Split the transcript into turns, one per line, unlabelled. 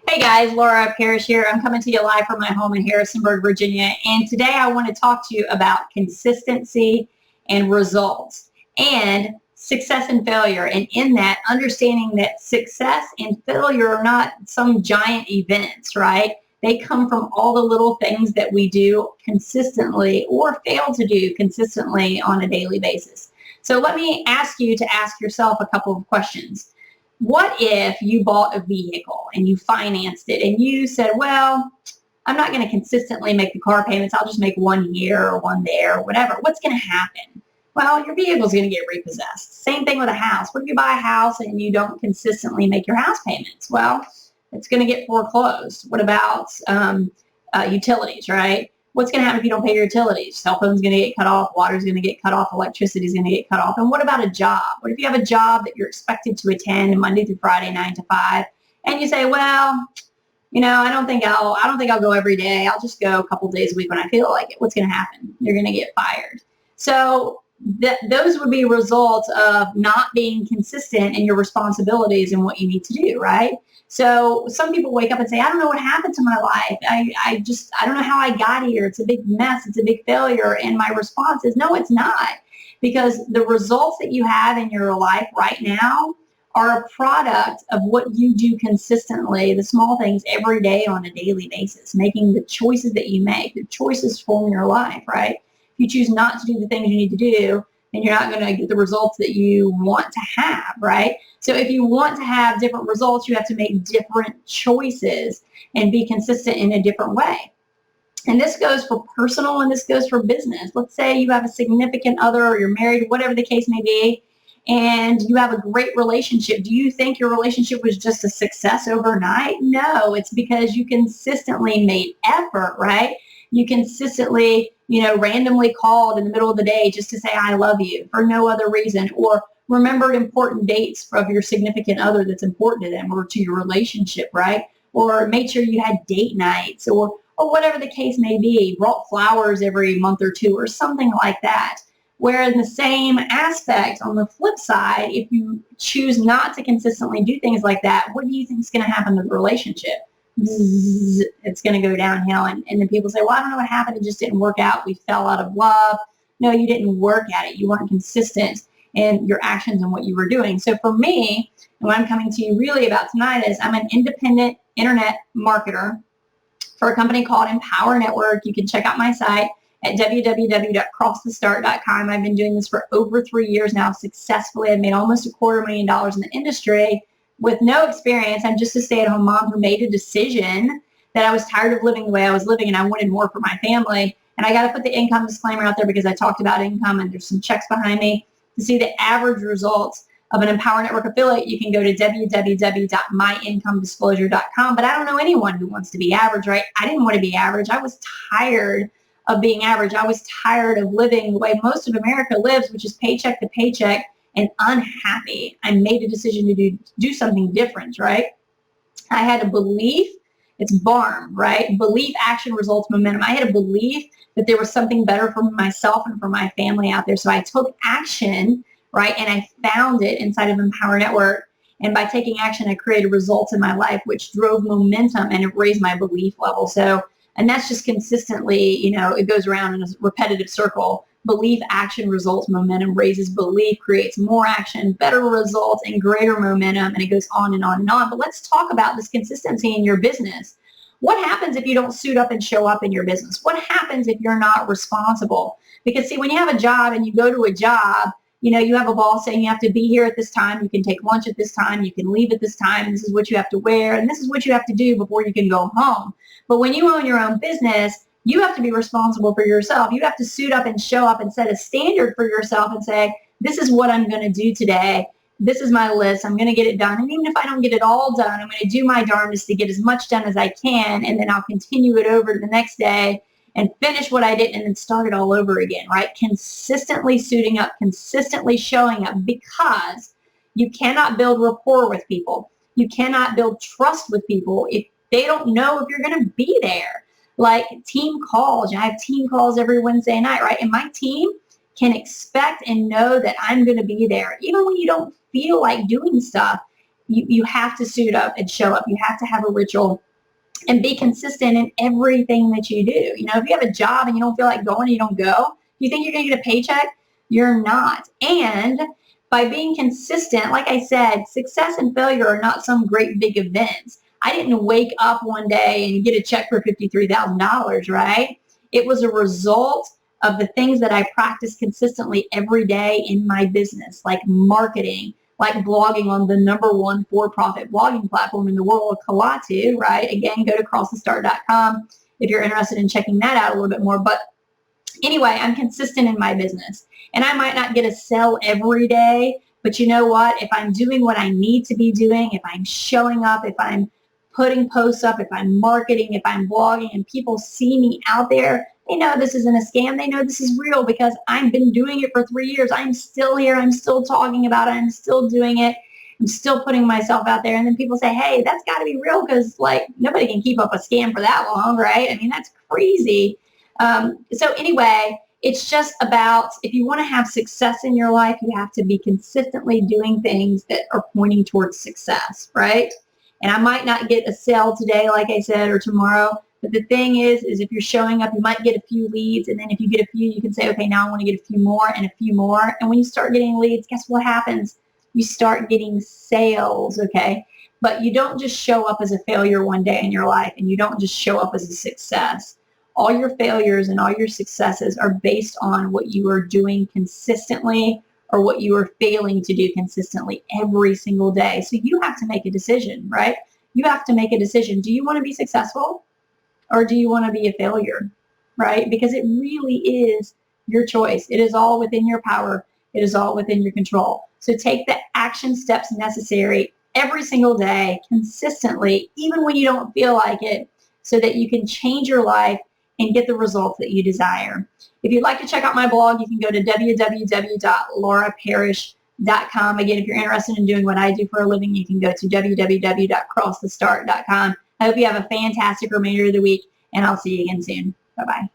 Hey guys, Laura Parrish here. I'm coming to you live from my home in Harrisonburg, Virginia. And today I want to talk to you about consistency and results and success and failure. And in that, understanding that success and failure are not some giant events, right? They come from all the little things that we do consistently or fail to do consistently on a daily basis. So let me ask you to ask yourself a couple of questions. What if you bought a vehicle and you financed it and you said, well, I'm not going to consistently make the car payments. I'll just make one here or one there or whatever. What's going to happen? Well, your vehicle's going to get repossessed. Same thing with a house. What if you buy a house and you don't consistently make your house payments? Well, it's going to get foreclosed. What about utilities, right? What's going to happen if you don't pay your utilities? Cell phone's going to get cut off, water's going to get cut off, electricity's going to get cut off. And what about a job? What if you have a job that you're expected to attend Monday through Friday, 9 to 5, and you say, well, I don't think I'll go every day. I'll just go a couple days a week when I feel like it. What's going to happen? You're going to get fired. So those would be results of not being consistent in your responsibilities and what you need to do, right? So some people wake up and say, I don't know what happened to my life. I don't know how I got here. It's a big mess. It's a big failure. And my response is, no, it's not. Because the results that you have in your life right now are a product of what you do consistently, the small things every day on a daily basis, making the choices that you make. The choices form your life, right? If you choose not to do the things you need to do, then you're not going to get the results that you want to have, right? So if you want to have different results, you have to make different choices and be consistent in a different way. And this goes for personal and this goes for business. Let's say you have a significant other or you're married, whatever the case may be, and you have a great relationship. Do you think your relationship was just a success overnight? No, it's because you consistently made effort, right? You consistently, randomly called in the middle of the day just to say, I love you for no other reason, or remembered important dates of your significant other that's important to them or to your relationship, right? Or made sure you had date nights or whatever the case may be, brought flowers every month or two or something like that. Where in the same aspect, on the flip side, if you choose not to consistently do things like that, what do you think is going to happen to the relationship? It's going to go downhill. And then people say, well, I don't know what happened. It just didn't work out. We fell out of love. No, you didn't work at it. You weren't consistent in your actions and what you were doing. So for me, and what I'm coming to you really about tonight is I'm an independent internet marketer for a company called Empower Network. You can check out my site at www.crossthestart.com. I've been doing this for over 3 years now successfully. I've made almost $250,000 in the industry with no experience. I'm just a stay-at-home mom who made a decision that I was tired of living the way I was living and I wanted more for my family. And I got to put the income disclaimer out there because I talked about income and there's some checks behind me. To see the average results of an Empower Network affiliate, you can go to www.myincomeDisclosure.com. But I don't know anyone who wants to be average, right? I didn't want to be average. I was tired of being average. I was tired of living the way most of America lives, which is paycheck to paycheck and unhappy. I made a decision to do something different, right? I had a belief. It's BARM, right? Belief, action, results, momentum. I had a belief that there was something better for myself and for my family out there. So I took action, right? And I found it inside of Empower Network. And by taking action, I created results in my life, which drove momentum and it raised my belief level. So, and that's just consistently, it goes around in a repetitive circle. Belief, action, results, momentum, raises belief, creates more action, better results, and greater momentum, and it goes on and on and on. But let's talk about this consistency in your business. What happens if you don't suit up and show up in your business? What happens if you're not responsible? Because see, when you have a job and you go to a job, you have a boss saying you have to be here at this time, you can take lunch at this time, you can leave at this time, this is what you have to wear, and this is what you have to do before you can go home. But when you own your own business, you have to be responsible for yourself. You have to suit up and show up and set a standard for yourself and say, this is what I'm going to do today. This is my list. I'm going to get it done. And even if I don't get it all done, I'm going to do my darndest to get as much done as I can. And then I'll continue it over to the next day and finish what I did and then start it all over again, right? Consistently suiting up, consistently showing up, because you cannot build rapport with people. You cannot build trust with people if they don't know if you're going to be there. Like team calls. I have team calls every Wednesday night, right? And my team can expect and know that I'm going to be there. Even when you don't feel like doing stuff, you have to suit up and show up. You have to have a ritual and be consistent in everything that you do. You know, if you have a job and you don't feel like going, you don't go. You think you're going to get a paycheck? You're not. And by being consistent, like I said, success and failure are not some great big events. I didn't wake up one day and get a check for $53,000, right? It was a result of the things that I practiced consistently every day in my business, like marketing, like blogging on the #1 for-profit blogging platform in the world, Kalatu, right? Again, go to crossthestart.com if you're interested in checking that out a little bit more. But anyway, I'm consistent in my business. And I might not get a sell every day, but you know what? If I'm doing what I need to be doing, if I'm showing up, if I'm putting posts up, if I'm marketing, if I'm blogging, and people see me out there, they know this isn't a scam. They know this is real because I've been doing it for 3 years. I'm still here. I'm still talking about it. I'm still doing it. I'm still putting myself out there. And then people say, hey, that's got to be real because, like, nobody can keep up a scam for that long, right? I mean, that's crazy. So anyway, it's just about, if you want to have success in your life, you have to be consistently doing things that are pointing towards success, right? And I might not get a sale today, like I said, or tomorrow. But the thing is if you're showing up, you might get a few leads. And then if you get a few, you can say, okay, now I want to get a few more and a few more. And when you start getting leads, guess what happens? You start getting sales, okay? But you don't just show up as a failure one day in your life, and you don't just show up as a success. All your failures and all your successes are based on what you are doing consistently or what you are failing to do consistently every single day. So you have to make a decision, right? You have to make a decision. Do you want to be successful or do you want to be a failure, right? Because it really is your choice. It is all within your power. It is all within your control. So take the action steps necessary every single day, consistently, even when you don't feel like it, so that you can change your life and get the results that you desire. If you'd like to check out my blog, you can go to www.lauraparish.com. Again, if you're interested in doing what I do for a living, you can go to www.crossthestart.com. I hope you have a fantastic remainder of the week, and I'll see you again soon. Bye-bye.